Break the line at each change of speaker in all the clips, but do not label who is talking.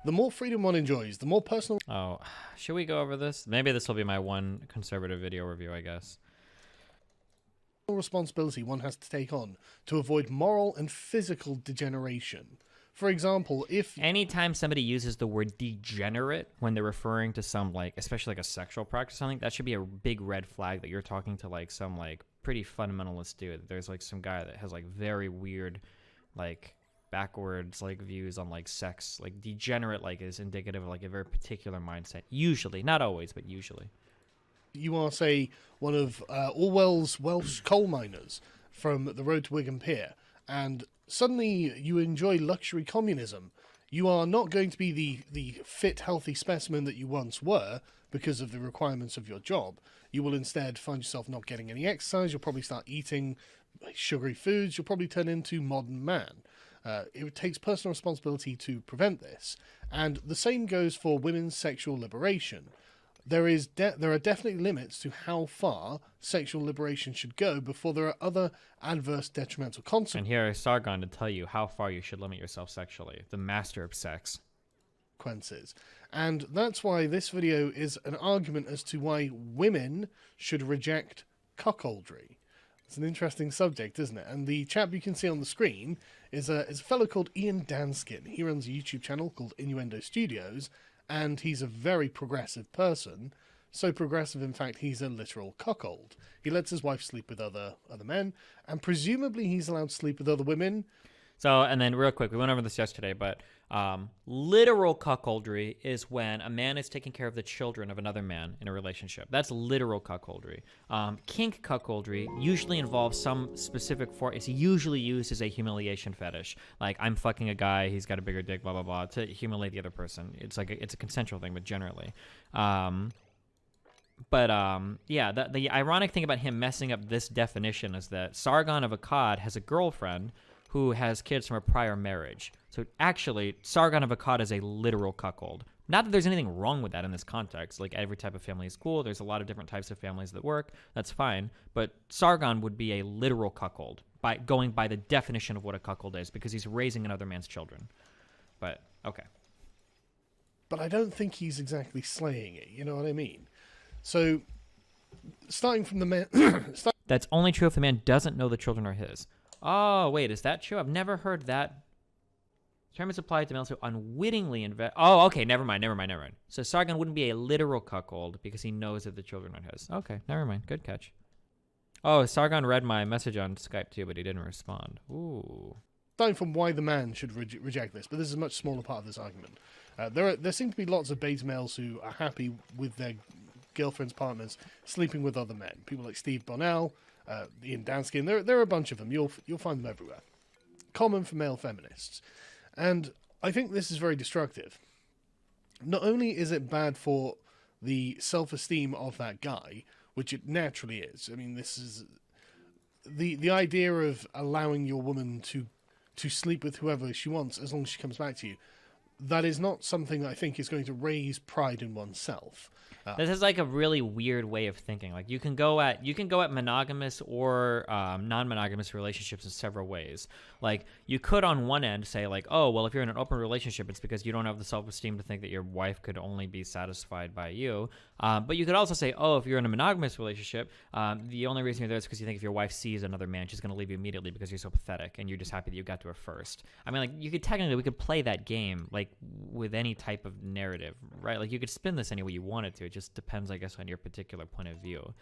the more freedom one enjoys, the more personal
Oh, should we go over this? Maybe this will be my one conservative video review, I guess.
responsibility one has to take on to avoid moral and physical degeneration. For example, if
anytime somebody uses the word degenerate when they're referring to some, like, especially like a sexual practice or something, that should be a big red flag that you're talking to like some like pretty fundamentalist dude. There's like some guy that has like very weird, like backwards like views on like sex. Like degenerate like is indicative of like a very particular mindset. Usually, not always, but usually.
You are, say, one of Orwell's Welsh coal miners from the road to Wigan Pier, and suddenly you enjoy luxury communism, you are not going to be the fit, healthy specimen that you once were because of the requirements of your job. You will instead find yourself not getting any exercise. You'll probably start eating sugary foods. You'll probably turn into modern man. It takes personal responsibility to prevent this. And the same goes for women's sexual liberation. There are definitely limits to how far sexual liberation should go before there are other adverse detrimental consequences.
And here is Sargon to tell you how far you should limit yourself sexually. The master of sex.
And that's why this video is an argument as to why women should reject cuckoldry. It's an interesting subject, isn't it? And the chap you can see on the screen is a fellow called Ian Danskin. He runs a YouTube channel called Innuendo Studios, and he's a very progressive person. So progressive, in fact, he's a literal cuckold. He lets his wife sleep with other men, and presumably he's allowed to sleep with other women.
So, and then real quick, we went over this yesterday, but literal cuckoldry is when a man is taking care of the children of another man in a relationship. That's literal cuckoldry. Kink cuckoldry usually involves some specific form. It's usually used as a humiliation fetish. Like, I'm fucking a guy, he's got a bigger dick, blah, blah, blah, to humiliate the other person. It's like, it's a consensual thing, but generally. Yeah, the ironic thing about him messing up this definition is that Sargon of Akkad has a girlfriend who has kids from a prior marriage. So actually, Sargon of Akkad is a literal cuckold. Not that there's anything wrong with that in this context. Like, every type of family is cool. There's a lot of different types of families that work. That's fine. But Sargon would be a literal cuckold, by going by the definition of what a cuckold is, because he's raising another man's children. But, okay.
But I don't think he's exactly slaying it, you know what I mean? So, starting from the man...
That's only true if the man doesn't know the children are his. Oh, wait, is that true? I've never heard that. The term is applied to males who unwittingly invest. Oh, okay, never mind. So Sargon wouldn't be a literal cuckold because he knows that the children are his. Okay, never mind. Good catch. Oh, Sargon read my message on Skype too, but he didn't respond. Ooh.
Starting from why the man should reject this, but this is a much smaller part of this argument. There seem to be lots of beta males who are happy with their girlfriends, partners, sleeping with other men. People like Steve Bonnell, Ian Danskin, there are a bunch of them. You'll find them everywhere. Common for male feminists. And I think this is very destructive. Not only is it bad for the self-esteem of that guy, which it naturally is. I mean, this is the idea of allowing your woman to sleep with whoever she wants as long as she comes back to you. That is not something I think is going to raise pride in oneself.
This is like a really weird way of thinking. Like, you can go at monogamous or non-monogamous relationships in several ways. Like, you could on one end say like, oh, well, if you're in an open relationship, it's because you don't have the self-esteem to think that your wife could only be satisfied by you. But you could also say, oh, if you're in a monogamous relationship, the only reason you're there is because you think if your wife sees another man, she's going to leave you immediately because you're so pathetic and you're just happy that you got to her first. I mean, like, we could play that game like with any type of narrative, right? Like, you could spin this any way you wanted to. It just depends, I guess, on your particular point of view.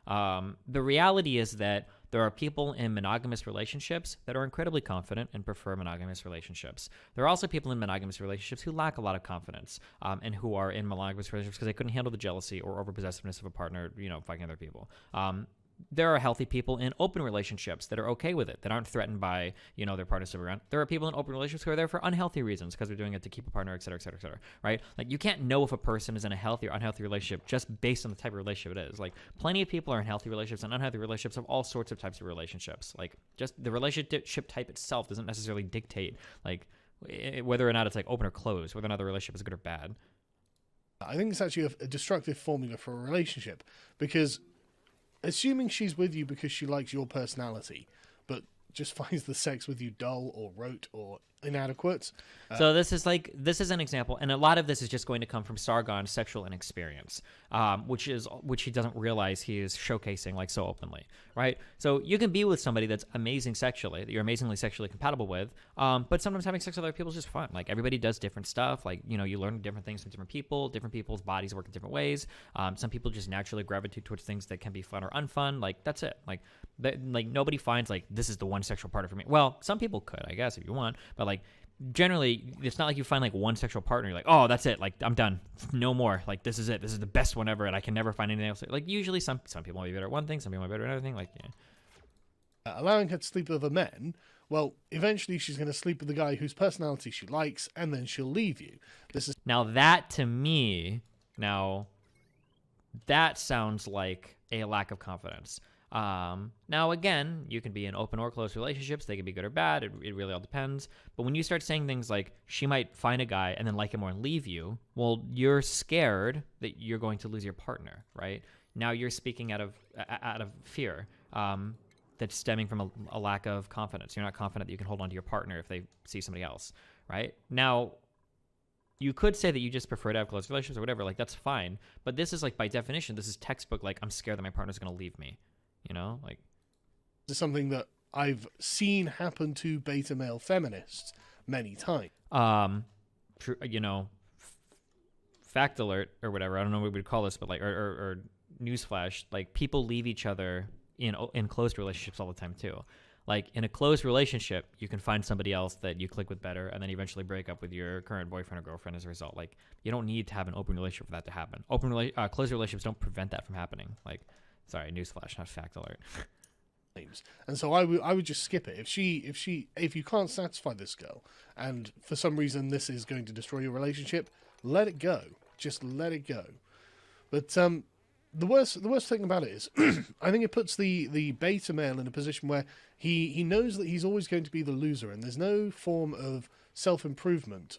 The reality is that there are people in monogamous relationships that are incredibly confident and prefer monogamous relationships. There are also people in monogamous relationships who lack a lot of confidence and who are in monogamous relationships because they couldn't handle the jealousy or overpossessiveness of a partner, fucking other people. There are healthy people in open relationships that are okay with it, that aren't threatened by, their partner still around. There are people in open relationships who are there for unhealthy reasons because they're doing it to keep a partner, et cetera, et cetera, et cetera, right? Like, you can't know if a person is in a healthy or unhealthy relationship just based on the type of relationship it is. Like, plenty of people are in healthy relationships and unhealthy relationships of all sorts of types of relationships. Like, just the relationship type itself doesn't necessarily dictate, like, whether or not it's, like, open or closed, whether or not the relationship is good or bad.
I think it's actually a destructive formula for a relationship because... assuming she's with you because she likes your personality, but just finds the sex with you dull or rote or inadequate.
So this is an example, and a lot of this is just going to come from Sargon's sexual inexperience, which he doesn't realize he is showcasing like so openly, right? So you can be with somebody that's amazing sexually, that you're amazingly sexually compatible with, but sometimes having sex with other people is just fun. Like everybody does different stuff. Like you learn different things from different people. Different people's bodies work in different ways. Some people just naturally gravitate towards things that can be fun or unfun. Like that's it. Like nobody finds like this is the one sexual partner for me. Well, some people could, I guess, if you want, but like generally it's not like you find like one sexual partner, you're like, oh, that's it, like I'm done, no more, like this is it, this is the best one ever and I can never find anything else. Like usually some people might be better at one thing, some people might be better at another thing, like
allowing her to sleep with other men, well, eventually she's going to sleep with the guy whose personality she likes, and then she'll leave you.
Now that to me, that sounds like a lack of confidence. Now again, you can be in open or closed relationships. They can be good or bad. It really all depends. But when you start saying things like she might find a guy and then like him more and leave you, well, you're scared that you're going to lose your partner, right? Now you're speaking out of fear. That's stemming from a lack of confidence. You're not confident that you can hold on to your partner if they see somebody else, right? Now, you could say that you just prefer to have close relationships or whatever. Like that's fine. But this is like by definition, this is textbook. Like I'm scared that my partner's going to leave me. Like
this is something that I've seen happen to beta male feminists many times.
Fact alert or whatever. I don't know what we would call this, but like, or newsflash. Like people leave each other in closed relationships all the time too. Like in a closed relationship, you can find somebody else that you click with better, and then eventually break up with your current boyfriend or girlfriend as a result. Like you don't need to have an open relationship for that to happen. Closed relationships don't prevent that from happening. Like. Sorry, newsflash, not fact alert.
And so I would just skip it. If you can't satisfy this girl, and for some reason this is going to destroy your relationship, let it go. Just let it go. But the worst thing about it is, I think it puts the beta male in a position where he knows that he's always going to be the loser, and there's no form of self-improvement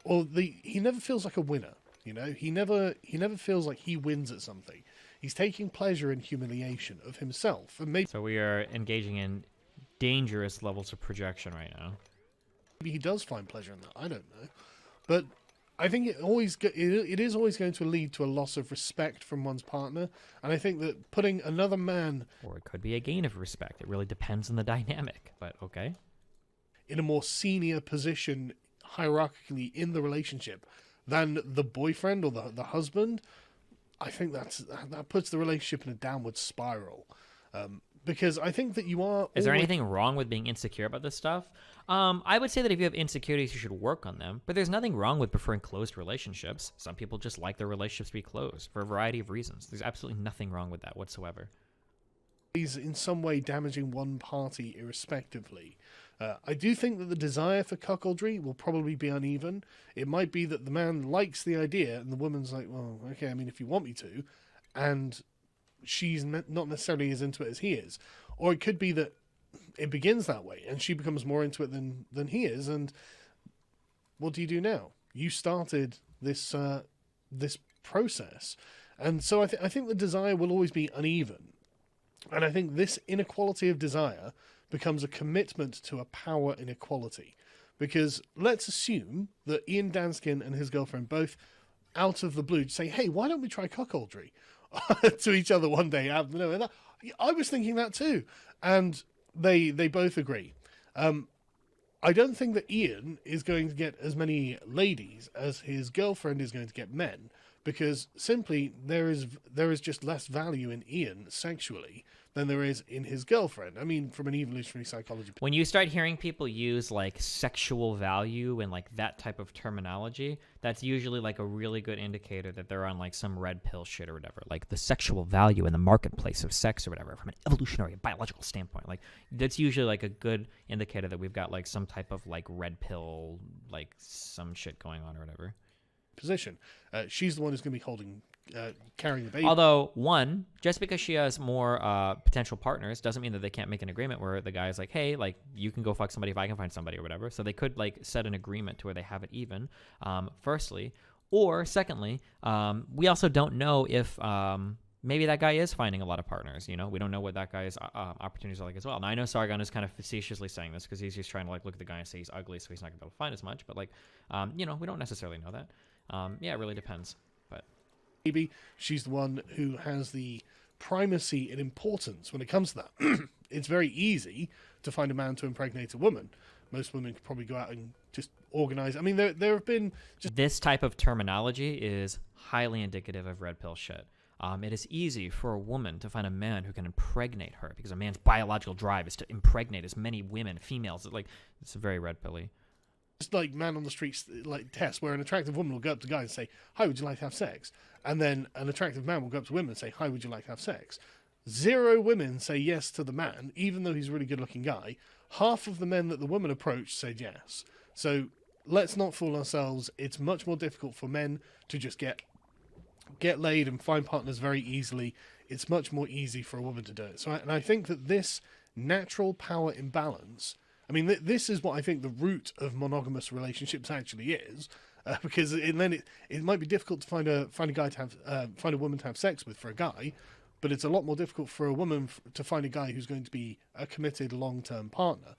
he never feels like a winner. He never feels like he wins at something. He's taking pleasure in humiliation of himself, and maybe
so we are engaging in dangerous levels of projection right now.
Maybe he does find pleasure in that. I don't know, but I think it is always going to lead to a loss of respect from one's partner, and I think that putting another man,
or it could be a gain of respect. It really depends on the dynamic, but okay,
in a more senior position hierarchically in the relationship than the boyfriend or the husband. I think that puts the relationship in a downward spiral, because I think that you are.
Is there anything wrong with being insecure about this stuff? I would say that if you have insecurities, you should work on them. But there's nothing wrong with preferring closed relationships. Some people just like their relationships to be closed for a variety of reasons. There's absolutely nothing wrong with that whatsoever.
He's in some way damaging one party irrespectively. I do think that the desire for cuckoldry will probably be uneven. It might be that the man likes the idea and the woman's like, well, okay, I mean, if you want me to, and she's not necessarily as into it as he is. Or it could be that it begins that way and she becomes more into it than he is, and what do you do now? You started this process. And so I think the desire will always be uneven. And I think this inequality of desire becomes a commitment to a power inequality. Because let's assume that Ian Danskin and his girlfriend both, out of the blue, say, hey, why don't we try cuckoldry to each other one day out of nowhere. I was thinking that too. And they both agree. I don't think that Ian is going to get as many ladies as his girlfriend is going to get men, because simply there is just less value in Ian sexually than there is in his girlfriend. I mean, from an evolutionary psychology.
When you start hearing people use like sexual value and like that type of terminology, that's usually like a really good indicator that they're on like some red pill shit or whatever. Like the sexual value in the marketplace of sex or whatever, from an evolutionary biological standpoint. Like that's usually like a good indicator that we've got like some type of like red pill, like some shit going on or whatever.
Position. She's the one who's going to be holding, carrying the baby.
Although, one, just because she has more potential partners doesn't mean that they can't make an agreement where the guy's like, hey, like, you can go fuck somebody if I can find somebody or whatever. So they could, like, set an agreement to where they have it even, firstly. Or, secondly, we also don't know if maybe that guy is finding a lot of partners. You know, we don't know what that guy's opportunities are like as well. Now, I know Sargon is kind of facetiously saying this because he's just trying to like look at the guy and say he's ugly, so he's not gonna be able to find as much. But like, you know, we don't necessarily know that. Yeah, it really depends. But
maybe she's the one who has the primacy in importance when it comes to that. It's very easy to find a man to impregnate a woman. Most women could probably go out and just organize. I mean, there have been just
this type of terminology is highly indicative of red pill shit. It is easy for a woman to find a man who can impregnate her because a man's biological drive is to impregnate as many women, females. Like, it's very red pilly.
Just like man on the streets, like test, where an attractive woman will go up to a guy and say, "Hi, would you like to have sex?" And then an attractive man will go up to women and say, "Hi, would you like to have sex?" 0 women say yes to the man, even though he's a really good-looking guy. Half of the men that the woman approached said yes. So let's not fool ourselves. It's much more difficult for men to just get laid and find partners very easily. It's much more easy for a woman to do it. So, I think that this natural power imbalance, I mean, this is what I think the root of monogamous relationships actually is, because then it might be difficult to find a guy to have find a woman to have sex with for a guy, but it's a lot more difficult for a woman to find a guy who's going to be a committed long-term partner.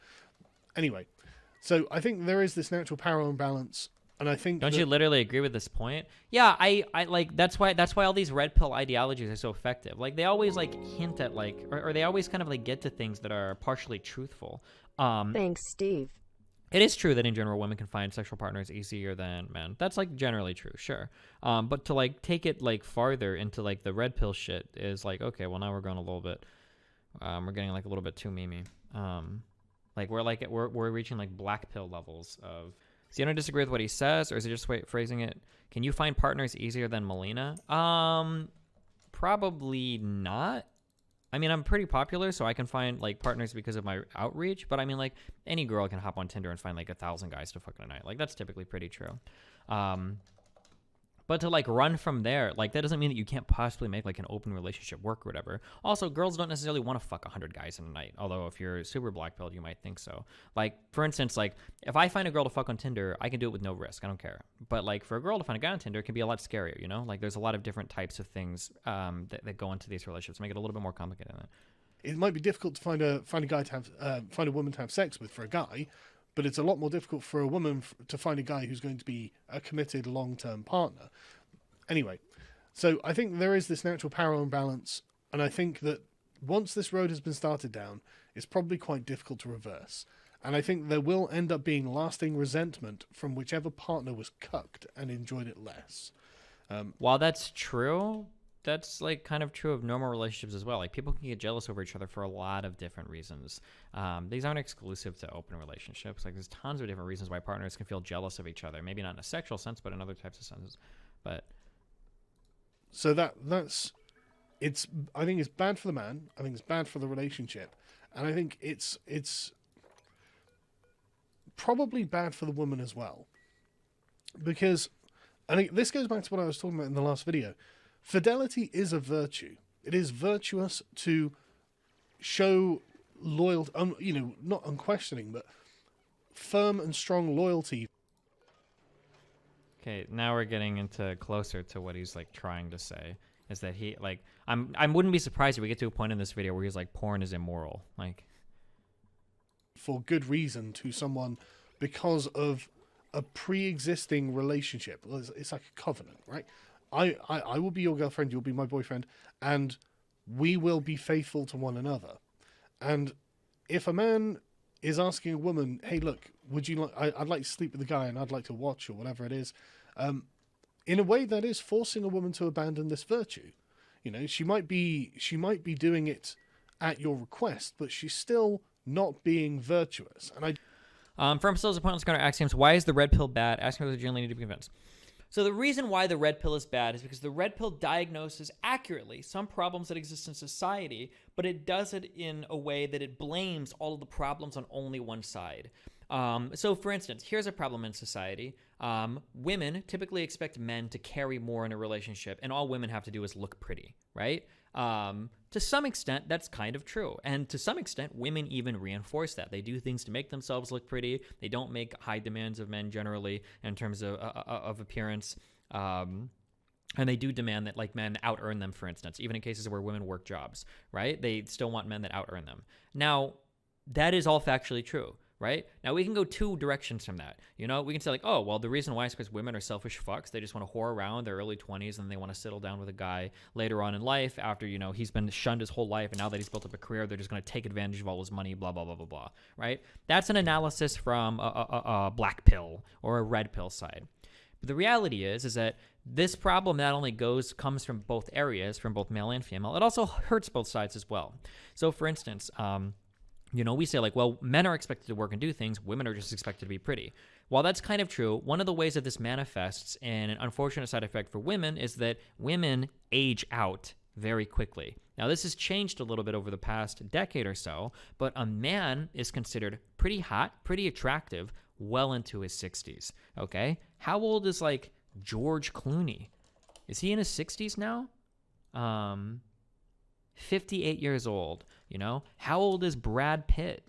Anyway, so I think there is this natural power imbalance. And I think
don't you literally agree with this point? Yeah, I like that's why all these red pill ideologies are so effective. Like they always like hint at like or they always kind of like get to things that are partially truthful.
Thanks, Steve.
It is true that in general women can find sexual partners easier than men. That's like generally true, sure. But to like take it like farther into like the red pill shit is like, okay, well now we're going a little bit we're getting like a little bit too memey. Like we're reaching like black pill levels of. So you don't disagree with what he says, or is he just phrasing it? Can you find partners easier than Melina? Probably not. I mean, I'm pretty popular, so I can find like partners because of my outreach. But I mean, like any girl can hop on Tinder and find like 1,000 guys to fuck in a night. Like that's typically pretty true. But to like run from there, like that doesn't mean that you can't possibly make like an open relationship work or whatever. Also, girls don't necessarily want to fuck 100 guys in a night. Although if you're super black pilled, you might think so. Like for instance, like if I find a girl to fuck on Tinder, I can do it with no risk. I don't care. But like for a girl to find a guy on Tinder, it can be a lot scarier. You know, like there's a lot of different types of things that go into these relationships, make it a little bit more complicated than that.
It might be difficult to find a guy to have find a woman to have sex with for a guy, but it's a lot more difficult for a woman to find a guy who's going to be a committed long-term partner. Anyway, so I think there is this natural power imbalance, and I think that once this road has been started down, it's probably quite difficult to reverse. And I think there will end up being lasting resentment from whichever partner was cucked and enjoyed it less.
While that's true, that's like kind of true of normal relationships as well. Like people can get jealous over each other for a lot of different reasons. These aren't exclusive to open relationships. Like there's tons of different reasons why partners can feel jealous of each other. Maybe not in a sexual sense, but in other types of senses. But
so that's it's. I think it's bad for the man. I think it's bad for the relationship, and I think it's probably bad for the woman as well, because I think this goes back to what I was talking about in the last video. Fidelity is a virtue. It is virtuous to show loyalty, not unquestioning, but firm and strong loyalty.
Okay, now we're getting into closer to what he's like trying to say. Is that he like I wouldn't be surprised if we get to a point in this video where he's like porn is immoral, like
for good reason to someone because of a pre-existing relationship. It's like a covenant, right? I will be your girlfriend, you'll be my boyfriend, and we will be faithful to one another. And if a man is asking a woman, hey, look, would you like? I'd like to sleep with the guy, and I'd like to watch, or whatever it is. In a way, that is forcing a woman to abandon this virtue. You know, she might be doing it at your request, but she's still not being virtuous. And
from Stills opponents counter axioms, why is the red pill bad? Asking whether you generally need to be convinced. So the reason why the red pill is bad is because the red pill diagnoses accurately some problems that exist in society, but it does it in a way that it blames all of the problems on only one side. So for instance, here's a problem in society. Women typically expect men to carry more in a relationship, and all women have to do is look pretty, right? To some extent, that's kind of true. And to some extent, women even reinforce that. They do things to make themselves look pretty. They don't make high demands of men generally in terms of appearance. And they do demand that like men out earn them, for instance, even in cases where women work jobs, right? They still want men that out earn them. Now, that is all factually true, right? Now, we can go two directions from that. You know, we can say like, oh, well, the reason why is because women are selfish fucks. They just want to whore around their early 20s and they want to settle down with a guy later on in life after, you know, he's been shunned his whole life. And now that he's built up a career, they're just going to take advantage of all his money, blah, blah, blah, blah, blah, right? That's an analysis from a black pill or a red pill side. But the reality is that this problem not only comes from both areas, from both male and female, it also hurts both sides as well. So, for instance, you know, we say like, well, men are expected to work and do things, women are just expected to be pretty. While that's kind of true, one of the ways that this manifests in an unfortunate side effect for women is that women age out very quickly. Now, this has changed a little bit over the past decade or so, but a man is considered pretty hot, pretty attractive, well into his 60s, okay? How old is, like, George Clooney? Is he in his 60s now? 58 years old, you know? How old is Brad Pitt?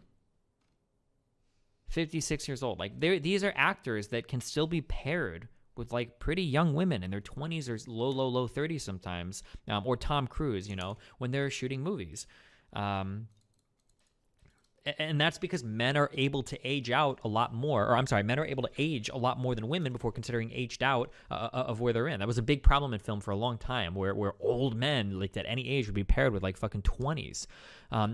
56 years old. Like, these are actors that can still be paired with, like, pretty young women in their 20s or low 30s sometimes, or Tom Cruise, you know, when they're shooting movies. And that's because men are able to age out a lot more, or I'm sorry, men are able to age a lot more than women before considering aged out of where they're in. That was a big problem in film for a long time, where old men, like at any age, would be paired with like fucking 20s.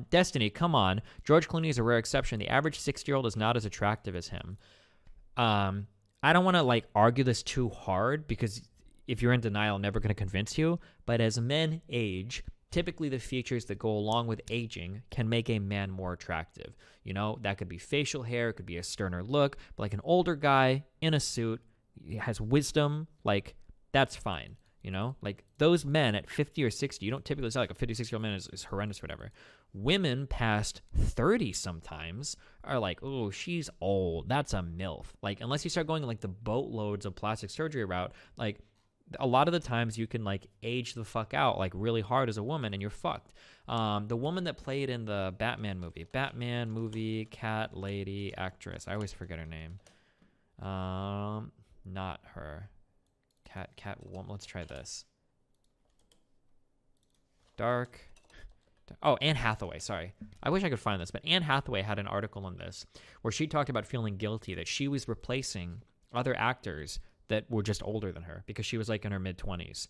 Destiny, come on. George Clooney is a rare exception. The average 60-year-old is not as attractive as him. I don't want to like argue this too hard because if you're in denial, I'm never going to convince you. But as men age, typically the features that go along with aging can make a man more attractive. You know, that could be facial hair, it could be a sterner look, but like an older guy in a suit, has wisdom, like that's fine. You know, like those men at 50 or 60, you don't typically say like a 56-year-old man is horrendous or whatever. Women past 30 sometimes are like, oh, she's old. That's a MILF. Like, unless you start going like the boatloads of plastic surgery route, like a lot of the times you can like age the fuck out like really hard as a woman and you're fucked. The woman that played in the Batman movie, cat lady actress. I always forget her name. Not her. Cat woman. Let's try this. Dark. Oh, Anne Hathaway. Sorry. I wish I could find this, but Anne Hathaway had an article on this where she talked about feeling guilty that she was replacing other actors that were just older than her because she was like in her mid-20s.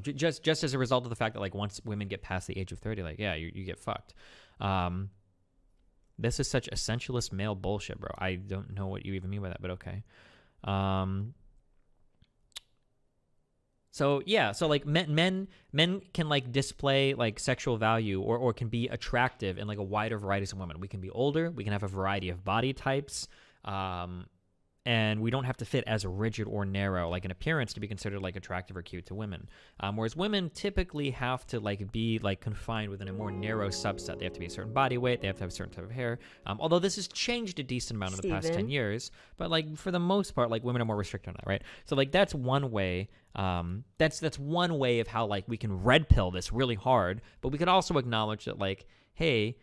Just as a result of the fact that like once women get past the age of 30, like, yeah, you get fucked. This is such essentialist male bullshit, bro. I don't know what you even mean by that, but okay. So yeah, so like men can like display like sexual value or can be attractive in like a wider variety of women. We can be older, we can have a variety of body types, and we don't have to fit as rigid or narrow like an appearance to be considered like attractive or cute to women. Whereas women typically have to like be like confined within a more narrow subset. They have to be a certain body weight. They have to have a certain type of hair. Although this has changed a decent amount in the past 10 years, but like for the most part, like women are more restricted on that, right? So like that's one way. That's one way of how like we can red pill this really hard, but we could also acknowledge that like, hey,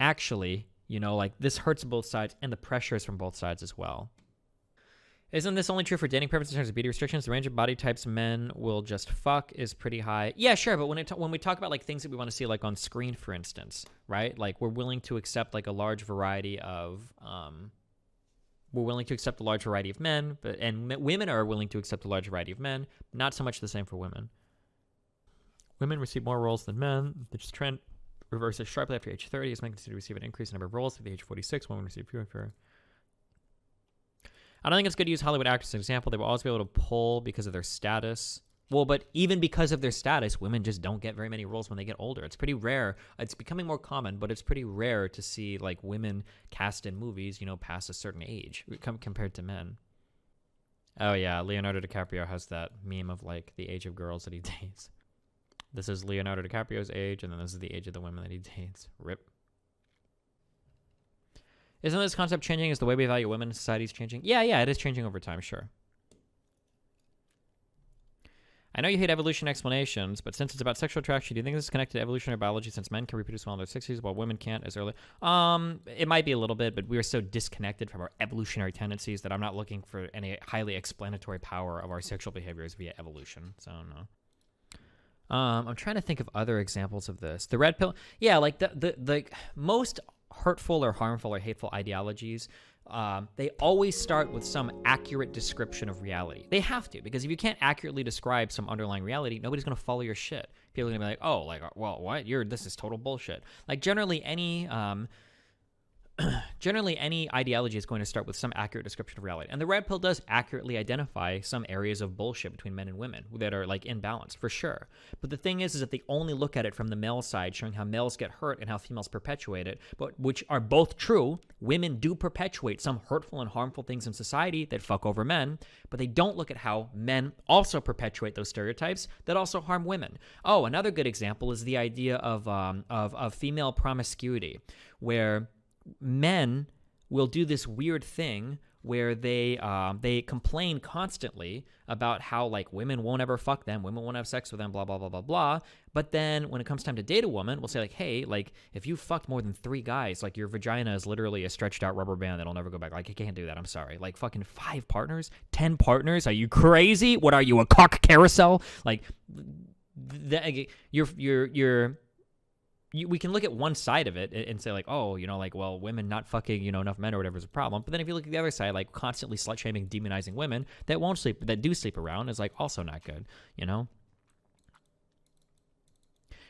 actually, you know, like this hurts both sides and the pressure is from both sides as well. Isn't this only true for dating purposes in terms of beauty restrictions? The range of body types men will just fuck is pretty high. Yeah, sure, but when we talk about like things that we want to see like on screen, for instance, right? Like we're willing to accept like a large variety of men, and women are willing to accept a large variety of men. Not so much the same for women. Women receive more roles than men. This trend reverses sharply after age 30 as men continue to receive an increased number of roles at the age of 46. Women receive fewer. I don't think it's good to use Hollywood actors as an example. They will always be able to pull because of their status. Well, but even because of their status, women just don't get very many roles when they get older. It's pretty rare. It's becoming more common, but it's pretty rare to see like women cast in movies, you know, past a certain age compared to men. Oh yeah, Leonardo DiCaprio has that meme of like the age of girls that he dates. This is Leonardo DiCaprio's age, and then this is the age of the women that he dates. RIP. Isn't this concept changing as the way we value women in society is changing? Yeah, it is changing over time, sure. I know you hate evolution explanations, but since it's about sexual attraction, do you think this is connected to evolutionary biology since men can reproduce well in their 60s while women can't as early? It might be a little bit, but we are so disconnected from our evolutionary tendencies that I'm not looking for any highly explanatory power of our sexual behaviors via evolution. So, no. I'm trying to think of other examples of this. The red pill, yeah, like the most hurtful or harmful or hateful ideologies, they always start with some accurate description of reality. They have to, because if you can't accurately describe some underlying reality, nobody's going to follow your shit. People are going to be like, oh, like, well, what? This is total bullshit. Like, generally any ideology is going to start with some accurate description of reality. And the red pill does accurately identify some areas of bullshit between men and women that are like in balance, for sure. But the thing is that they only look at it from the male side, showing how males get hurt and how females perpetuate it, but which are both true. Women do perpetuate some hurtful and harmful things in society that fuck over men, but they don't look at how men also perpetuate those stereotypes that also harm women. Oh, another good example is the idea of female promiscuity, where men will do this weird thing where they complain constantly about how like women won't ever fuck them, women won't have sex with them, blah blah blah blah blah. But then when it comes time to date a woman, we'll say like, hey, like if you fucked more than 3 guys, like your vagina is literally a stretched out rubber band that'll never go back. Like I can't do that. I'm sorry. Like fucking 5 partners, 10 partners. Are you crazy? What are you, a cock carousel? Like we can look at one side of it and say like, oh, you know, like, well, women not fucking, you know, enough men or whatever is a problem. But then if you look at the other side, like constantly slut shaming, demonizing women that won't sleep, that do sleep around is like also not good, you know?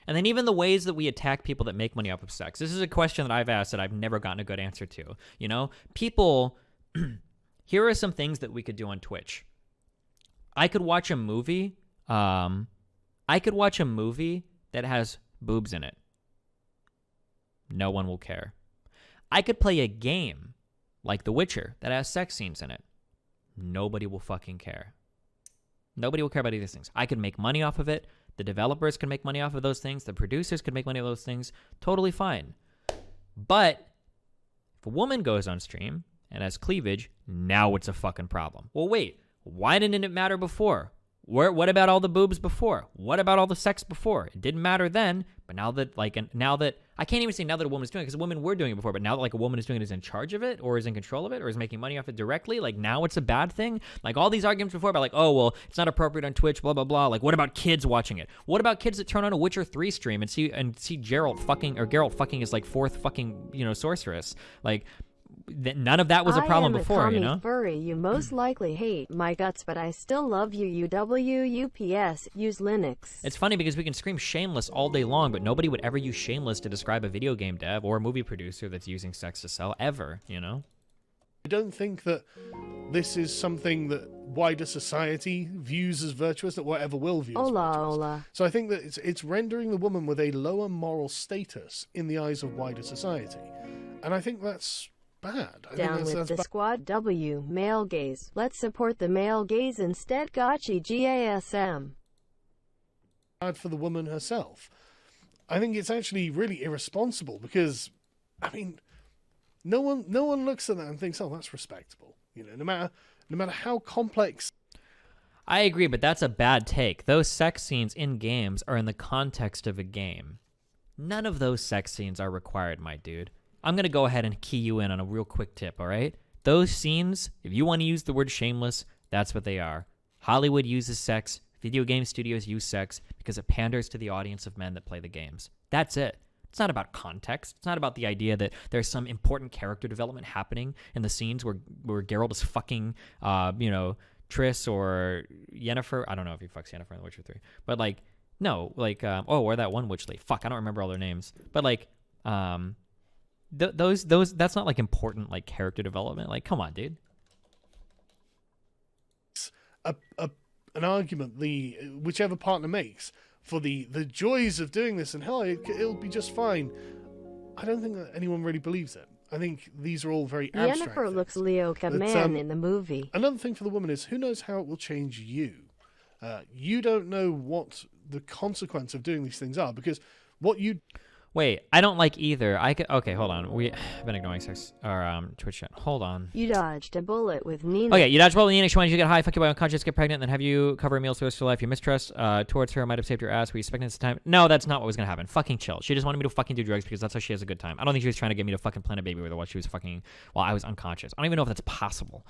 And then even the ways that we attack people that make money off of sex. This is a question that I've asked that I've never gotten a good answer to. You know, people, here are some things that we could do on Twitch. I could watch a movie. That has boobs in it. No one will care. I could play a game like The Witcher that has sex scenes in it. Nobody will fucking care. Nobody will care about any of these things. I could make money off of it. The developers can make money off of those things. The producers could make money off those things. Totally fine. But if a woman goes on stream and has cleavage, now it's a fucking problem. Well, wait. Why didn't it matter before? What about all the boobs before? What about all the sex before? It didn't matter then, but now that I can't even say now that a woman is doing it, because women were doing it before, but now that like a woman is doing it, is in charge of it, or is in control of it, or is making money off it directly, like now it's a bad thing? Like all these arguments before about like, oh, well, it's not appropriate on Twitch, blah, blah, blah. Like what about kids watching it? What about kids that turn on a Witcher 3 stream and see Geralt fucking his like 4th fucking, you know, sorceress? Like, none of that was a problem before, you know?
Furry, you most likely hate my guts, but I still love you. UWUPS, use Linux.
It's funny because we can scream shameless all day long, but nobody would ever use shameless to describe a video game dev or a movie producer that's using sex to sell ever, you know?
I don't think that this is something that wider society views as virtuous, that whatever will view as virtuous. So I think that it's rendering the woman with a lower moral status in the eyes of wider society. And I think that's bad.
Down with the squad. W, male gaze. Let's support the male gaze instead. Gotchi GASM.
Bad for the woman herself. I think it's actually really irresponsible because, I mean, no one looks at that and thinks, oh, that's respectable. You know, no matter how complex.
I agree, but that's a bad take. Those sex scenes in games are in the context of a game. None of those sex scenes are required, my dude. I'm going to go ahead and key you in on a real quick tip, all right? Those scenes, if you want to use the word shameless, that's what they are. Hollywood uses sex. Video game studios use sex because it panders to the audience of men that play the games. That's it. It's not about context. It's not about the idea that there's some important character development happening in the scenes where Geralt is fucking, Triss or Yennefer. I don't know if he fucks Yennefer in The Witcher 3. But, like, no. Like, or that one witch lady. Fuck, I don't remember all their names. But, like, those that's not like important like character development. Like, come on, dude.
An argument whichever partner makes for the joys of doing this and hell, it'll be just fine. I don't think that anyone really believes it. I think these are all very abstract.
Yennefer looks Leo Kaman in the movie.
Another thing for the woman is who knows how it will change you. You don't know what the consequence of doing these things are, because what you.
Wait, I don't like either. Okay, hold on. I've been ignoring sex or Twitch chat. Hold on.
You dodged a bullet with Nina.
Okay, you dodge a bullet with Nina. She wanted you to get high, fuck you by unconscious, get pregnant, and then have you cover meals for the rest of your life. Your mistrust towards her might have saved your ass. Were you expecting this time? No, that's not what was gonna happen. Fucking chill. She just wanted me to fucking do drugs because that's how she has a good time. I don't think she was trying to get me to fucking plant a baby with her while she was fucking while I was unconscious. I don't even know if that's possible.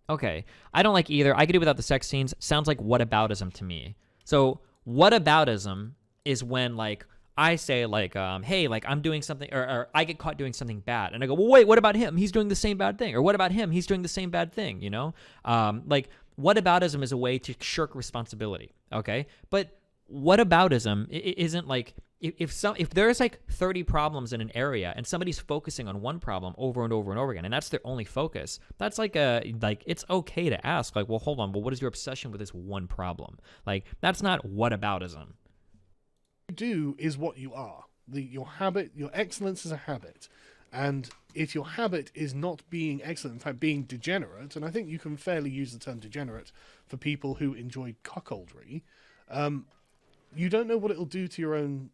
Okay, I don't like either. I could do without the sex scenes. Sounds like whataboutism to me. So whataboutism is when like I say like hey, like I'm doing something or I get caught doing something bad and I go, well, wait, what about him? He's doing the same bad thing. Or what about him? He's doing the same bad thing, you know? Like whataboutism is a way to shirk responsibility, okay? But whataboutism isn't like if there's like 30 problems in an area and somebody's focusing on one problem over and over and over again and that's their only focus, that's like it's okay to ask like, well, hold on, but what is your obsession with this one problem? Like that's not whataboutism.
You do is what you are. Your habit, your excellence is a habit. And if your habit is not being excellent, in fact being degenerate, and I think you can fairly use the term degenerate for people who enjoy cuckoldry, you don't know what it'll do to your own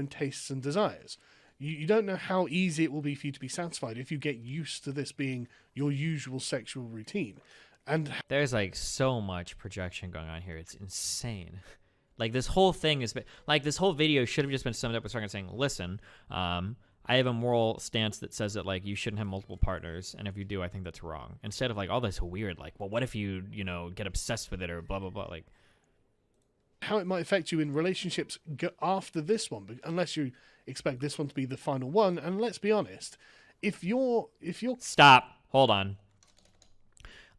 tastes and desires. You don't know how easy it will be for you to be satisfied if you get used to this being your usual sexual routine. And
there's like so much projection going on here. It's insane. Like this whole thing is like this whole video should have just been summed up with Sargon saying, listen, I have a moral stance that says that like you shouldn't have multiple partners, and if you do, I think that's wrong. Instead of like all this weird like, well, what if you get obsessed with it or blah blah blah, like
how it might affect you in relationships after this one, unless you expect this one to be the final one. And let's be honest, if you're
stop, hold on.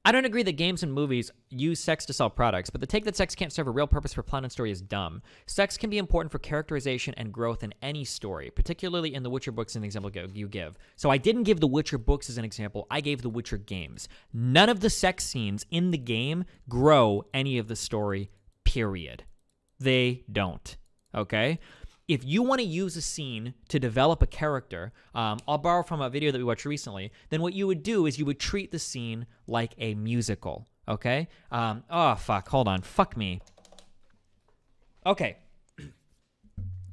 I don't agree that games and movies use sex to sell products, but the take that sex can't serve a real purpose for plot and story is dumb. Sex can be important for characterization and growth in any story, particularly in the Witcher books in the example you give. So I didn't give the Witcher books as an example, I gave the Witcher games. None of the sex scenes in the game grow any of the story, period. They don't, okay? If you want to use a scene to develop a character, I'll borrow from a video that we watched recently, then what you would do is you would treat the scene like a musical, okay? Oh, fuck, hold on. Fuck me. Okay.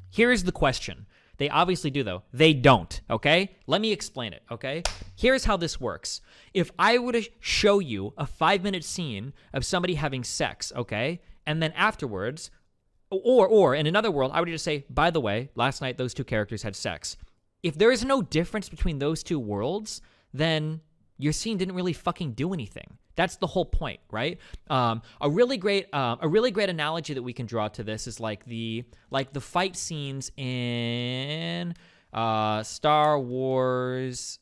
Here's the question. They obviously do, though. They don't, okay? Let me explain it, okay? Here's how this works. If I were to show you a 5-minute scene of somebody having sex, okay? And then afterwards... Or in another world, I would just say, by the way, last night those two characters had sex. If there is no difference between those two worlds, then your scene didn't really fucking do anything. That's the whole point, right? A really great analogy that we can draw to this is like the fight scenes in Star Wars.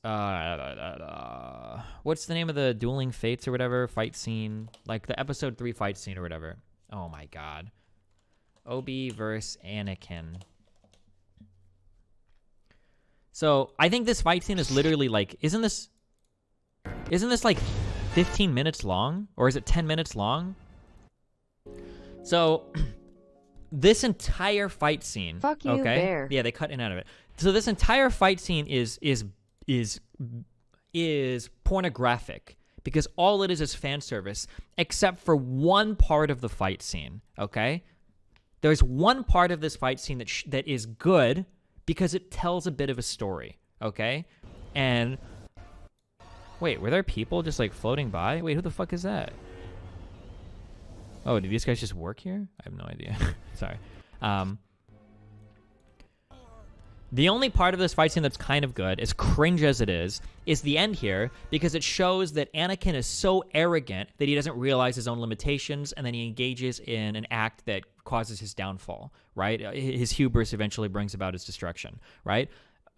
What's the name of the Dueling Fates or whatever fight scene? Like the episode 3 fight scene or whatever. Oh my god. Obi versus Anakin. So I think this fight scene is literally like, isn't this like 15 minutes long? Or is it 10 minutes long? So this entire fight scene.
Fuck you,
okay?
bear.
Yeah, they cut in out of it. So this entire fight scene is pornographic. Because all it is fan service, except for one part of the fight scene, okay? There's one part of this fight scene that is good because it tells a bit of a story, okay? And wait, were there people just like floating by? Wait, who the fuck is that? Oh, did these guys just work here? I have no idea. Sorry. The only part of this fight scene that's kind of good, as cringe as it is the end here, because it shows that Anakin is so arrogant that he doesn't realize his own limitations, and then he engages in an act that causes his downfall, right? His hubris eventually brings about his destruction, right?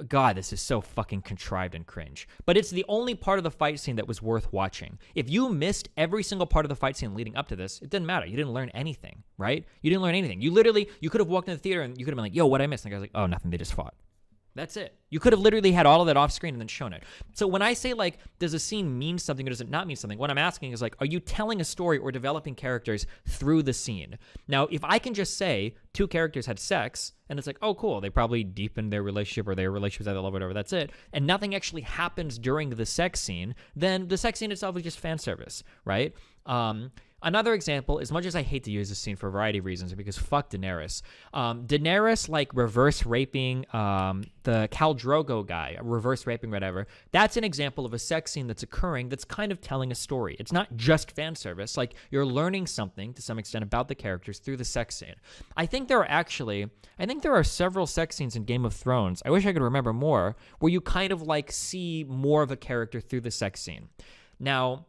God, this is so fucking contrived and cringe. But it's the only part of the fight scene that was worth watching. If you missed every single part of the fight scene leading up to this, it didn't matter. You didn't learn anything, right? You didn't learn anything. You could have walked in the theater and you could have been like, yo, what I missed? And the guy's like, oh, nothing, they just fought. That's it. You could have literally had all of that off screen and then shown it. So when I say like, does a scene mean something or does it not mean something? What I'm asking is like, are you telling a story or developing characters through the scene? Now, if I can just say two characters had sex and it's like, oh, cool, they probably deepened their relationship or their relationship's at that level, whatever, that's it, and nothing actually happens during the sex scene, then the sex scene itself is just fan service, right? Another example, as much as I hate to use this scene for a variety of reasons, because fuck Daenerys. Daenerys, like, reverse raping the Khal Drogo guy, reverse raping whatever. That's an example of a sex scene that's occurring that's kind of telling a story. It's not just fan service. Like, you're learning something to some extent about the characters through the sex scene. I think there are several sex scenes in Game of Thrones, I wish I could remember more, where you kind of, like, see more of a character through the sex scene. Now,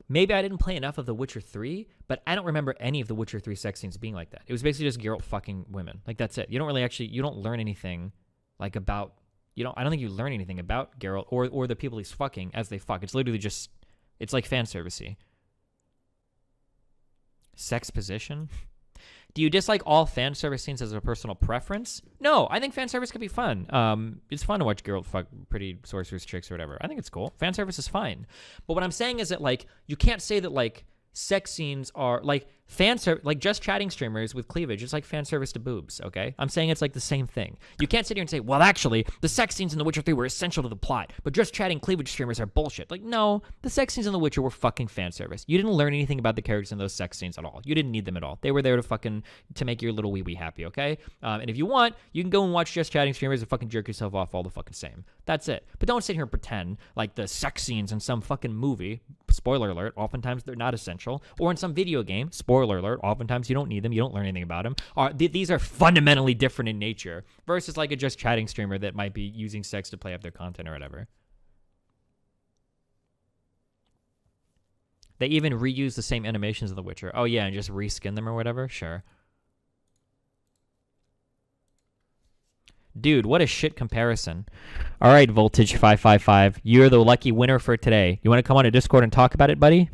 maybe I didn't play enough of The Witcher 3, but I don't remember any of The Witcher 3 sex scenes being like that. It was basically just Geralt fucking women. Like, that's it. You don't learn anything, like, about, I don't think you learn anything about Geralt or the people he's fucking as they fuck. It's literally just, it's like fan servicey. Sex position? Do you dislike all fan service scenes as a personal preference? No, I think fan service could be fun. It's fun to watch Geralt fuck pretty sorceress chicks or whatever. I think it's cool. Fan service is fine. But what I'm saying is that, like, you can't say that, like, sex scenes are, like, like, just chatting streamers with cleavage. It's like fan service to boobs, okay? I'm saying it's, like, the same thing. You can't sit here and say, well, actually, the sex scenes in The Witcher 3 were essential to the plot, but just chatting cleavage streamers are bullshit. Like, no, the sex scenes in The Witcher were fucking fan service. You didn't learn anything about the characters in those sex scenes at all. You didn't need them at all. They were there to make your little wee-wee happy, okay? And if you want, you can go and watch just chatting streamers and fucking jerk yourself off all the fucking same. That's it. But don't sit here and pretend like the sex scenes in some fucking movie, spoiler alert, oftentimes they're not essential, or in some video game, spoiler alert, oftentimes you don't need them, you don't learn anything about them. These are fundamentally different in nature versus like a just chatting streamer that might be using sex to play up their content or whatever. They even reuse the same animations of The Witcher. Oh yeah, and just reskin them or whatever? Sure. Dude, what a shit comparison. All right, Voltage 555, you're the lucky winner for today. You want to come on to Discord and talk about it, buddy?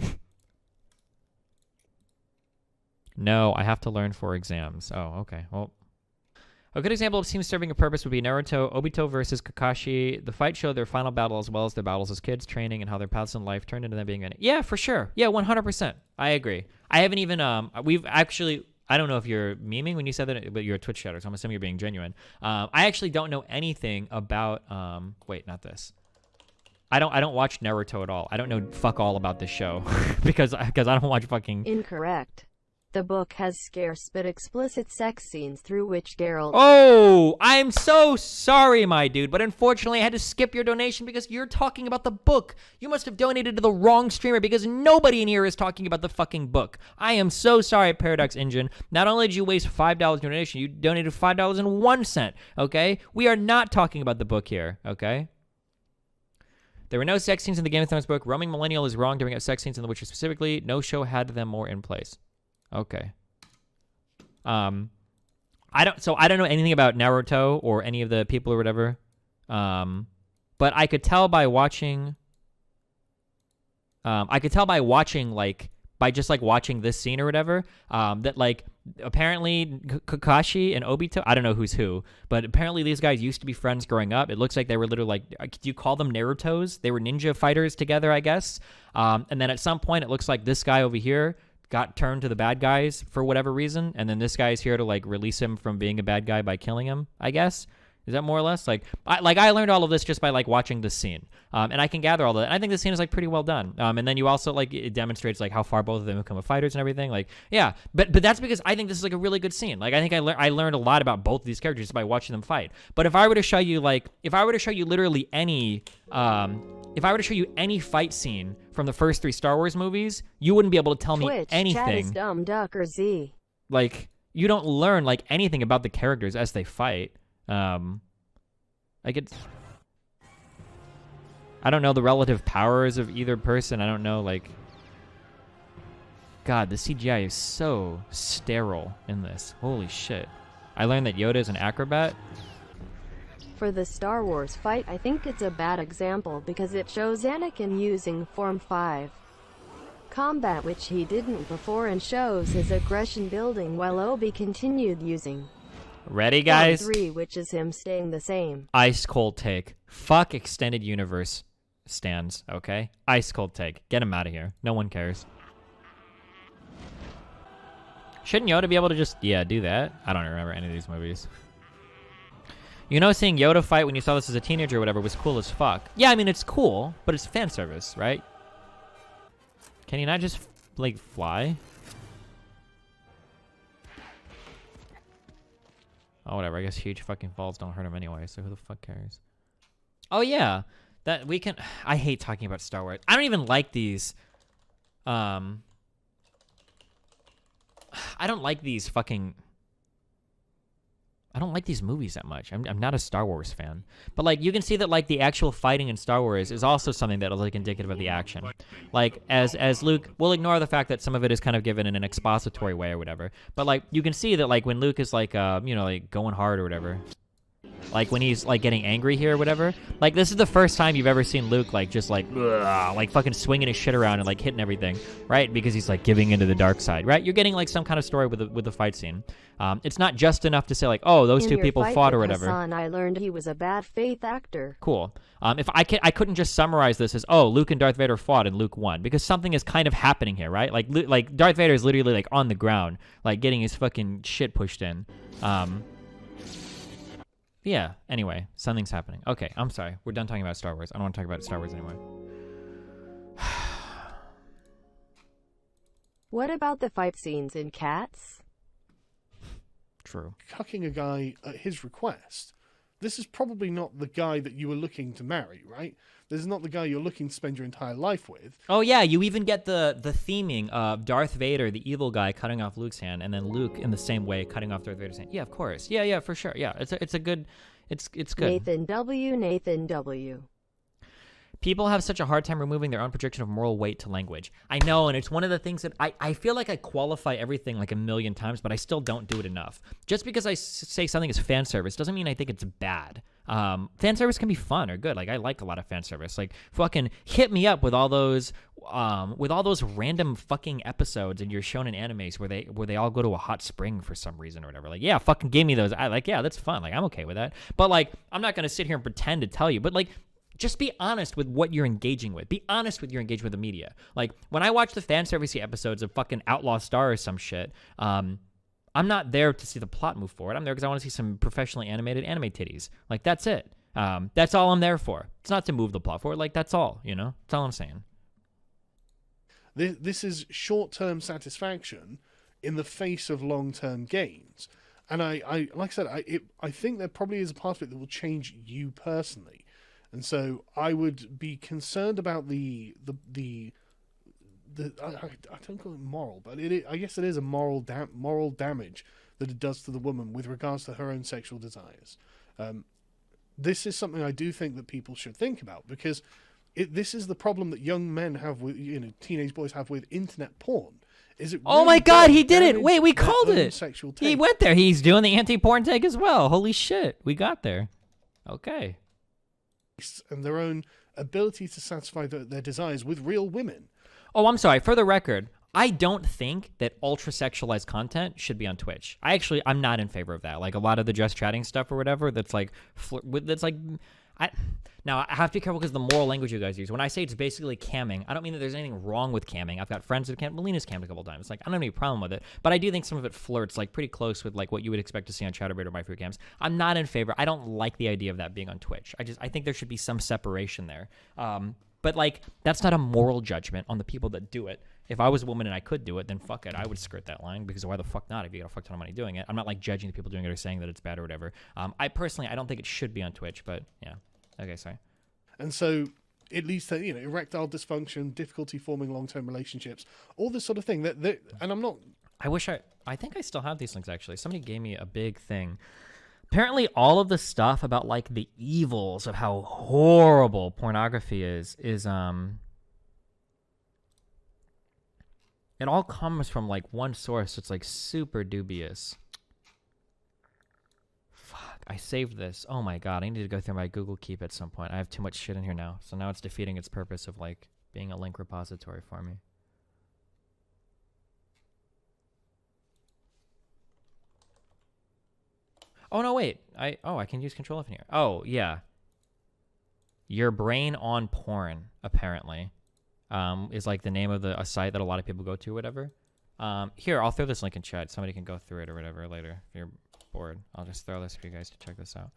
No, I have to learn for exams. Oh, okay. Well, a good example of teams serving a purpose would be Naruto, Obito versus Kakashi. The fight showed their final battle as well as their battles as kids, training, and how their paths in life turned into them being in it. Yeah, for sure. Yeah, 100%. I agree. I haven't even, we've actually, I don't know if you're memeing when you said that, but you're a Twitch chatter, so I'm assuming you're being genuine. I actually don't know anything about, wait, not this. I don't watch Naruto at all. I don't know fuck all about this show because I don't watch fucking...
Incorrect. The book has scarce but explicit sex scenes through which Geralt...
Oh, I'm so sorry, my dude, but unfortunately I had to skip your donation because you're talking about the book. You must have donated to the wrong streamer because nobody in here is talking about the fucking book. I am so sorry, Paradox Engine. Not only did you waste $5 donation, you donated $5.01, okay? We are not talking about the book here, okay? There were no sex scenes in the Game of Thrones book. Roaming Millennial is wrong to bring up sex scenes in The Witcher specifically. No show had them more in place. Okay. I don't know anything about Naruto or any of the people or whatever. But I could tell by watching like by just like watching this scene or whatever, that like apparently Kakashi and Obito, I don't know who's who, but apparently these guys used to be friends growing up. It looks like they were literally like, do you call them Narutos? They were ninja fighters together, I guess. And then at some point it looks like this guy over here got turned to the bad guys for whatever reason, and then this guy's here to like release him from being a bad guy by killing him, I guess. Is that more or less? I learned all of this just by like watching this scene. And I can gather all that. And I think this scene is like pretty well done. And then you also like, it demonstrates like how far both of them become fighters and everything. Like, yeah, but that's because I think this is like a really good scene. Like, I think I learned a lot about both of these characters by watching them fight. But if I were to show you literally any, if I were to show you any fight scene from the first 3 Star Wars movies, you wouldn't be able to tell me anything.
Chat is dumb duck or Z.
Like, you don't learn like anything about the characters as they fight. Like I don't know the relative powers of either person. I don't know, like, God, the CGI is so sterile in this. Holy shit. I learned that Yoda is an acrobat.
For the Star Wars fight, I think it's a bad example because it shows Anakin using Form 5 combat, which he didn't before, and shows his aggression building while Obi continued using
Ready, guys?
Form 3, which is him staying the same.
Ice cold take. Fuck extended universe stands, okay? Ice cold take. Get him out of here. No one cares. Shouldn't Yoda be able to just, do that? I don't remember any of these movies. You know, seeing Yoda fight when you saw this as a teenager or whatever was cool as fuck. Yeah, I mean, it's cool, but it's fan service, right? Can you not just like fly? Oh, whatever. I guess huge fucking falls don't hurt him anyway, so who the fuck cares? Oh, yeah. That we can... I hate talking about Star Wars. I don't even like these... I don't like these fucking... I don't like these movies that much. I'm not a Star Wars fan. But, like, you can see that, like, the actual fighting in Star Wars is also something that is, like, indicative of the action. Like, as Luke... We'll ignore the fact that some of it is kind of given in an expository way or whatever. But, like, you can see that, like, when Luke is, like, you know, like, going hard or whatever... Like, when he's, like, getting angry here or whatever. Like, this is the first time you've ever seen Luke, like, just, like, fucking swinging his shit around and, like, hitting everything, right? Because he's, like, giving into the dark side, right? You're getting, like, some kind of story with the fight scene. It's not just enough to say, like, oh, those two people fought or whatever.
Hassan, I learned he was a bad faith actor.
Cool. If I couldn't just summarize this as, oh, Luke and Darth Vader fought and Luke won, because something is kind of happening here, right? Like Darth Vader is literally, like, on the ground, like, getting his fucking shit pushed in. Yeah, anyway, something's happening. Okay, I'm sorry. We're done talking about Star Wars. I don't want to talk about Star Wars anymore.
What about the fight scenes in Cats?
True.
Cucking a guy at his request. This is probably not the guy that you were looking to marry, right? This is not the guy you're looking to spend your entire life with.
Oh, yeah, you even get the theming of Darth Vader, the evil guy, cutting off Luke's hand, and then Luke, in the same way, cutting off Darth Vader's hand. Yeah, of course. Yeah, for sure. Yeah, it's a good... It's good.
Nathan W.
People have such a hard time removing their own projection of moral weight to language. I know, and it's one of the things that I feel like I qualify everything like a million times, but I still don't do it enough. Just because I say something is fan service doesn't mean I think it's bad. Fan service can be fun or good. Like, I like a lot of fan service. Like, fucking hit me up with all those random fucking episodes in your shonen animes where they all go to a hot spring for some reason or whatever. Like, yeah, fucking give me those. Yeah, that's fun. Like, I'm okay with that. But, like, I'm not gonna sit here and pretend to tell you. But, like, just be honest with what you're engaging with. Be honest with your engagement with the media. Like, when I watch the fan servicey episodes of fucking Outlaw Star or some shit, I'm not there to see the plot move forward. I'm there because I want to see some professionally animated anime titties. Like, that's it. That's all I'm there for. It's not to move the plot forward. Like, that's all, you know? That's all I'm saying.
This is short-term satisfaction in the face of long-term gains. And I like I said, I think there probably is a part of it that will change you personally. And so I would be concerned about I don't call it moral, but I guess it is a moral damage that it does to the woman with regards to her own sexual desires. This is something I do think that people should think about, because this is the problem that young men have with, teenage boys have with internet porn. Is it?
Oh
really
my God, he did it! Wait, we called it.
Sexual
He
take?
went there. He's doing the anti-porn take as well. Holy shit, we got there. Okay.
And their own ability to satisfy their desires with real women.
Oh, I'm sorry. For the record, I don't think that ultra-sexualized content should be on Twitch. I'm not in favor of that. Like, a lot of the just chatting stuff or whatever, that's like, now I have to be careful because the moral language you guys use. When I say it's basically camming, I don't mean that there's anything wrong with camming. I've got friends that cam. Melina's cammed a couple times. Like, I don't have any problem with it, but I do think some of it flirts like pretty close with like what you would expect to see on Chatterbait or My Free Cams. I'm not in favor. I don't like the idea of that being on Twitch. I think there should be some separation there. But like, that's not a moral judgment on the people that do it. If I was a woman and I could do it, then fuck it. I would skirt that line, because why the fuck not if you got a fuck ton of money doing it? I'm not like judging the people doing it or saying that it's bad or whatever. I don't think it should be on Twitch, but yeah. Okay, sorry.
And so it leads to, erectile dysfunction, difficulty forming long-term relationships, all this sort of thing. And I'm not...
I think I still have these links, actually. Somebody gave me a big thing. Apparently, all of the stuff about, like, the evils of how horrible pornography is it all comes from, like, one source. It's, like, super dubious. Fuck, I saved this. Oh, my God. I need to go through my Google Keep at some point. I have too much shit in here now. So now it's defeating its purpose of, like, being a link repository for me. Oh, no, wait. I can use Control F in here. Oh, yeah. Your Brain on Porn, apparently, is like the name of a site that a lot of people go to or whatever. Here, I'll throw this link in chat. Somebody can go through it or whatever later if you're bored. I'll just throw this for you guys to check this out.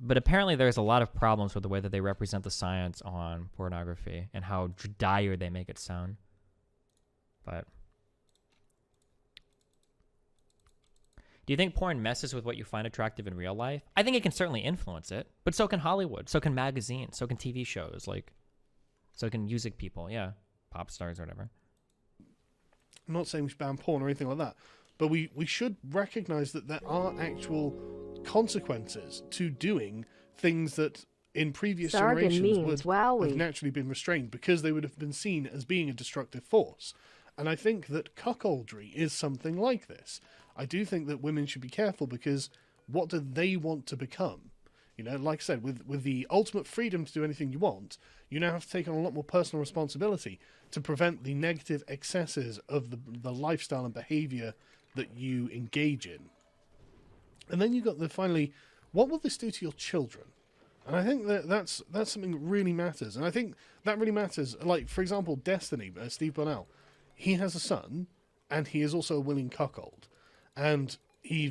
But apparently there's a lot of problems with the way that they represent the science on pornography and how dire they make it sound. But do you think porn messes with what you find attractive in real life? I think it can certainly influence it, but so can Hollywood, so can magazines, so can TV shows, like, so can music people, yeah, pop stars or whatever.
I'm not saying we should ban porn or anything like that, but we should recognize that there are actual consequences to doing things that in previous
Sargon
generations
means
would
wowie.
have naturally been restrained because they would have been seen as being a destructive force. And I think that cuckoldry is something like this. I do think that women should be careful because what do they want to become? You know, like I said, with the ultimate freedom to do anything you want, you now have to take on a lot more personal responsibility to prevent the negative excesses of the lifestyle and behavior that you engage in. And then you've got finally, what will this do to your children? And I think that's something that really matters. And I think that really matters. Like, for example, Destiny, Steve Bonnell, he has a son, and he is also a willing cuckold. And he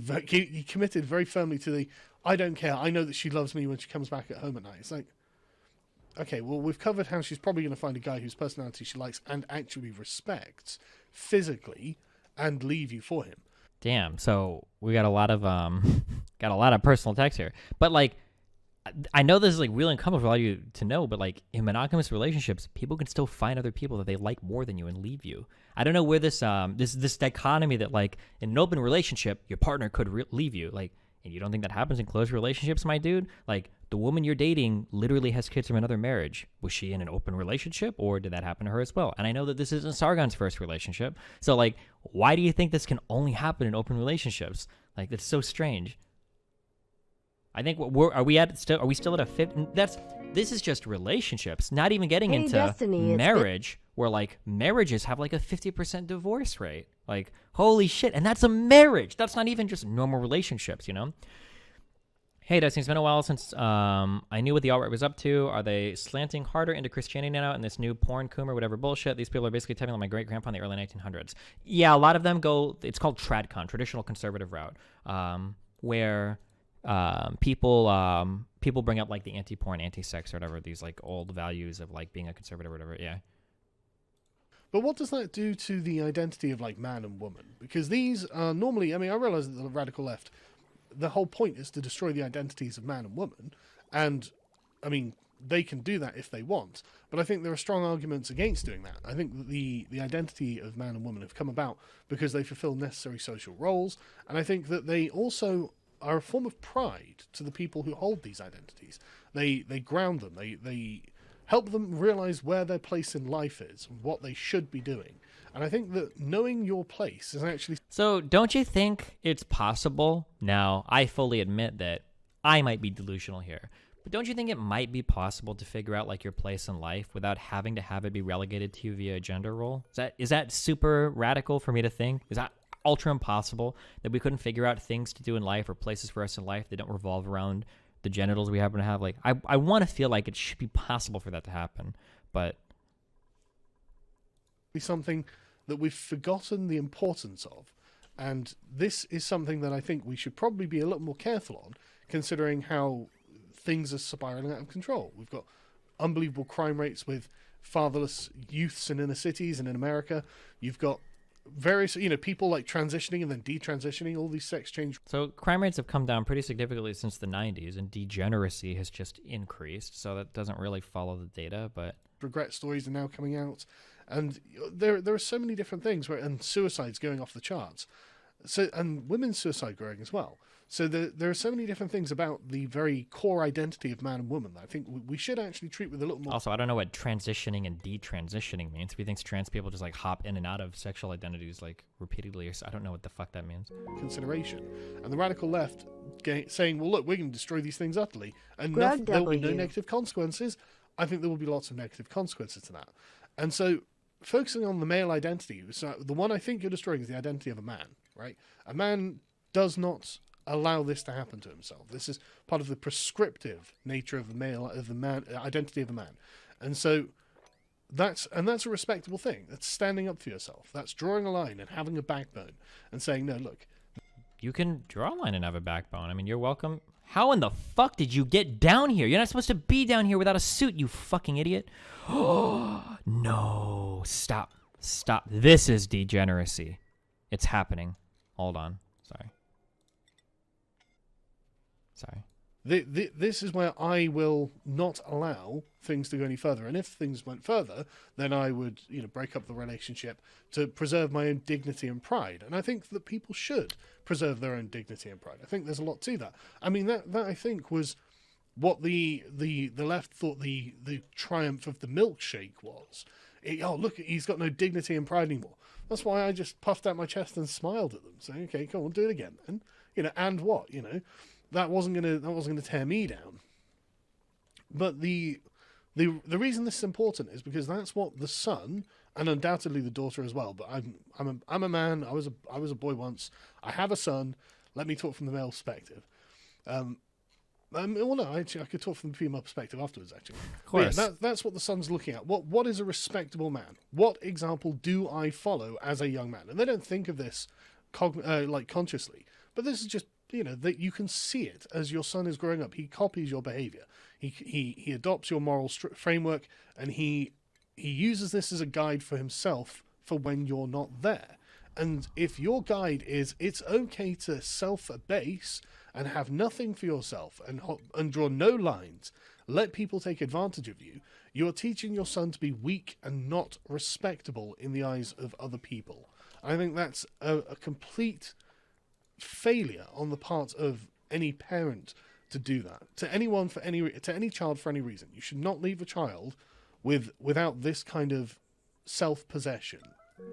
committed very firmly to the, I don't care, I know that she loves me when she comes back at home at night. It's like, okay, well, we've covered how she's probably going to find a guy whose personality she likes and actually respects physically and leave you for him.
Damn, so we got a lot of personal text here. But like, I know this is like really uncomfortable for all you to know, but like in monogamous relationships, people can still find other people that they like more than you and leave you. I don't know where this dichotomy that like in an open relationship, your partner could leave you. Like, and you don't think that happens in closed relationships, my dude? Like, the woman you're dating literally has kids from another marriage. Was she in an open relationship, or did that happen to her as well? And I know that this isn't Sargon's first relationship. So, like, why do you think this can only happen in open relationships? Like, that's so strange. I think are we still at a 50? This is just relationships, not even getting into
Destiny,
marriage, where like marriages have like a 50% divorce rate. Like, holy shit, and that's a marriage. That's not even just normal relationships, you know? Hey, Destiny, it's been a while since I knew what the alt-right was up to. Are they slanting harder into Christianity now in this new porn, coomer, whatever bullshit? These people are basically typing like my great-grandpa in the early 1900s. Yeah, a lot of them go, it's called tradcon, traditional conservative route, where people bring up like the anti-porn, anti-sex or whatever, these like old values of like being a conservative or whatever, yeah.
But what does that do to the identity of like man and woman? Because these are normally, I mean, I realize that the radical left, the whole point is to destroy the identities of man and woman. And I mean, they can do that if they want. But I think there are strong arguments against doing that. I think that the identity of man and woman have come about because they fulfill necessary social roles. And I think that they also are a form of pride to the people who hold these identities. They ground them. They help them realize where their place in life is, what they should be doing. And I think that knowing your place is actually...
So don't you think it's possible? Now, I fully admit that I might be delusional here, but don't you think it might be possible to figure out like your place in life without having to have it be relegated to you via a gender role? Is that super radical for me to think? Is that ultra impossible that we couldn't figure out things to do in life or places for us in life that don't revolve around the genitals we happen to have? Like, I want to feel like it should be possible for that to happen, but
something that we've forgotten the importance of. And this is something that I think we should probably be a little more careful on, considering how things are spiraling out of control. We've got unbelievable crime rates with fatherless youths in inner cities and in America. You've got various, people like transitioning and then detransitioning, all these sex change.
So crime rates have come down pretty significantly since the 90s, and degeneracy has just increased. So that doesn't really follow the data, but
regret stories are now coming out, and there are so many different things and suicides going off the charts. So, and women's suicide growing as well. So there are so many different things about the very core identity of man and woman that I think we should actually treat with a little more...
Also, I don't know what transitioning and detransitioning means. If he thinks trans people just like hop in and out of sexual identities like repeatedly, or I don't know what the fuck that means.
Consideration. And the radical left saying, well, look, we're going to destroy these things utterly, and
Greg
there will be no
W.
negative consequences. I think there will be lots of negative consequences to that. And so focusing on the male identity, so the one I think you're destroying is the identity of a man, right? A man does not allow this to happen to himself. This is part of the prescriptive nature of the man, identity of a man. And so that's a respectable thing. That's standing up for yourself. That's drawing a line and having a backbone and saying, no, look.
You can draw a line and have a backbone. I mean, you're welcome. How in the fuck did you get down here? You're not supposed to be down here without a suit, you fucking idiot. Oh, no. Stop. Stop. This is degeneracy. It's happening. Hold on. Sorry.
This is where I will not allow things to go any further. And if things went further, then I would, break up the relationship to preserve my own dignity and pride. And I think that people should preserve their own dignity and pride. I think there's a lot to that. I mean, that I think was what the left thought the triumph of the milkshake was. Look, he's got no dignity and pride anymore. That's why I just puffed out my chest and smiled at them, saying, "Okay, come on, do it again, then." And what, that wasn't gonna tear me down. But the reason this is important is because that's what the son, and undoubtedly the daughter as well. But I'm a man. I was a boy once. I have a son. Let me talk from the male perspective. Well, no, actually, I could talk from the female perspective afterwards, actually.
Of course.
Yeah, that's what the son's looking at. What is a respectable man? What example do I follow as a young man? And they don't think of this consciously. But this is just, that you can see it as your son is growing up. He copies your behavior. He adopts your moral framework, and he uses this as a guide for himself for when you're not there. And if your guide is, it's okay to self-abase and have nothing for yourself and draw no lines, let people take advantage of you, you're teaching your son to be weak and not respectable in the eyes of other people. I think that's a complete failure on the part of any parent to do that. To any child for any reason. You should not leave a child without this kind of self-possession.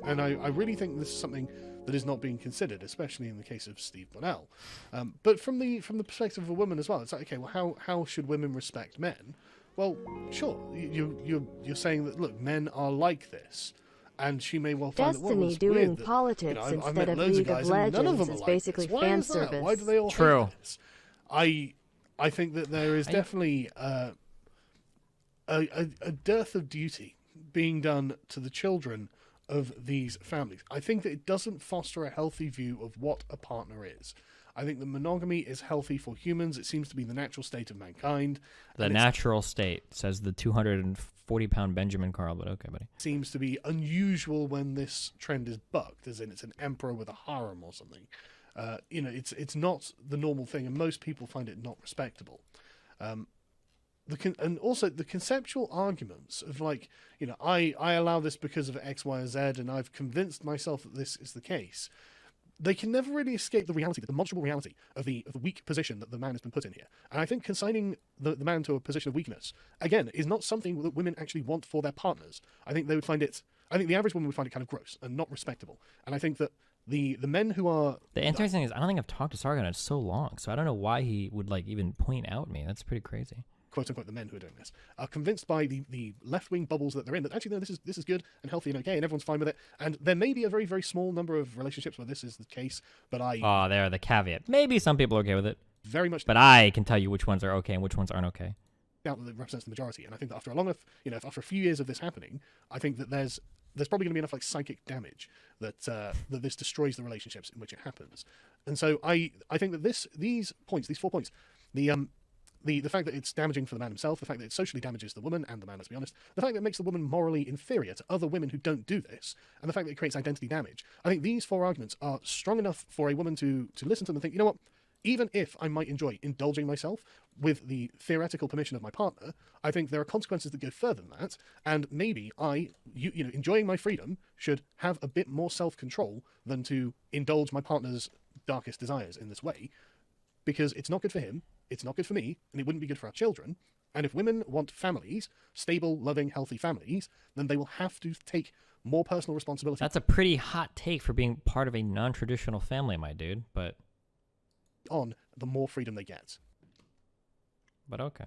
And I really think this is something that is not being considered, especially in the case of Steve Bonnell. But from the perspective of a woman as well, it's like, okay, well, how should women respect men? Well, sure, you're saying that, look, men are like this, and she may well find
Destiny
that, well, it's
doing
weird that,
politics
I've
instead
met
of
loads
League of
guys and none of them
Legends
are
is
like
basically
this. Why
fan
is that?
service.
Why do they all
True.
hate this? I think that there is definitely a dearth of duty being done to the children of these families. I think that it doesn't foster a healthy view of what a partner is. I think that monogamy is healthy for humans. It seems to be the natural state of mankind.
The natural state, says the 240-pound Benjamin Carl, but okay, buddy.
Seems to be unusual when this trend is bucked, as in it's an emperor with a harem or something. It's not the normal thing, and most people find it not respectable. And also the conceptual arguments of I allow this because of X, Y, or Z, and I've convinced myself that this is the case. They can never really escape the reality, the demonstrable reality of the weak position that the man has been put in here. And I think consigning the man to a position of weakness, again, is not something that women actually want for their partners. I think the average woman would find it kind of gross and not respectable. And I think that the men who are...
The interesting thing is, I don't think I've talked to Sargon in so long, so I don't know why he would even point out me. That's pretty crazy.
Quote-unquote, the men who are doing this, are convinced by the left-wing bubbles that they're in that actually, no, this is good and healthy and okay, and everyone's fine with it. And there may be a very, very small number of relationships where this is the case, but
there, the caveat. Maybe some people are okay with it.
Very much...
But I can tell you which ones are okay and which ones aren't okay.
Doubt that it represents the majority. And I think that after a long enough, after a few years of this happening, I think that there's probably going to be enough psychic damage that this destroys the relationships in which it happens. And so I think that these 4 points, the fact that it's damaging for the man himself, the fact that it socially damages the woman and the man, let's be honest, the fact that it makes the woman morally inferior to other women who don't do this, and the fact that it creates identity damage, I think these 4 arguments are strong enough for a woman to listen to them and think, you know what, even if I might enjoy indulging myself with the theoretical permission of my partner, I think there are consequences that go further than that, and maybe enjoying my freedom should have a bit more self-control than to indulge my partner's darkest desires in this way, because it's not good for him, it's not good for me, and it wouldn't be good for our children. And if women want families, stable, loving, healthy families, then they will have to take more personal responsibility.
That's a pretty hot take for being part of a non-traditional family, my dude, but...
on the more freedom they get.
But okay.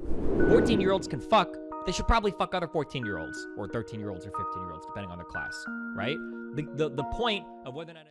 14-year-olds can fuck. They should probably fuck other 14-year-olds, or 13-year-olds, or 15-year-olds, depending on their class, right? The point of whether or not...